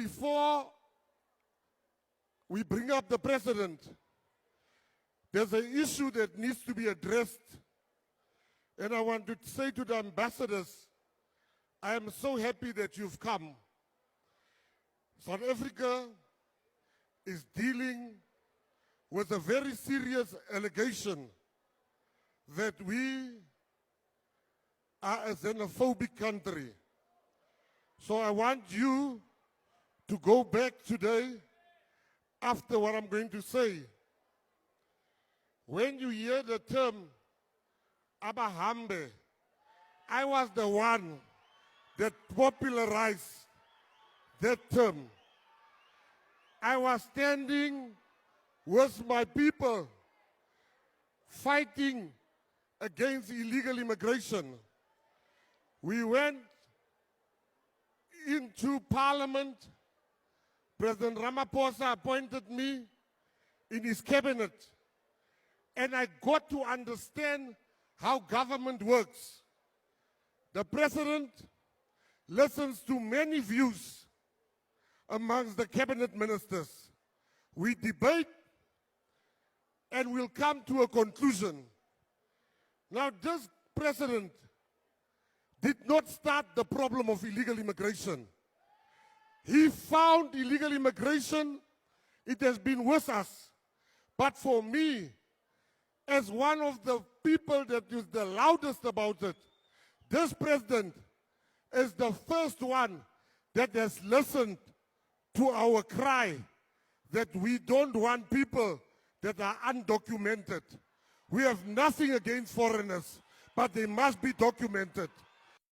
before we bring up the president, there's an issue that needs to be addressed. And I want to say to the ambassadors, I am so happy that you've come. South Africa is dealing with a very serious allegation that we are a xenophobic country. So I want you to go back today after what I'm going to say. When you hear the term Abahambe, I was the one that popularized that term. I was standing with my people fighting against illegal immigration. We went into Parliament. President Ramaphosa appointed me in his cabinet, and I got to understand how government works. The president listens to many views amongst the cabinet ministers. We debate and we'll come to a conclusion. Now, this president did not start the problem of illegal immigration. He found illegal immigration. It has been with us. But for me, as one of the people that is the loudest about it, this president is the first one that has listened to our cry that we don't want people that are undocumented. We have nothing against foreigners, but they must be documented.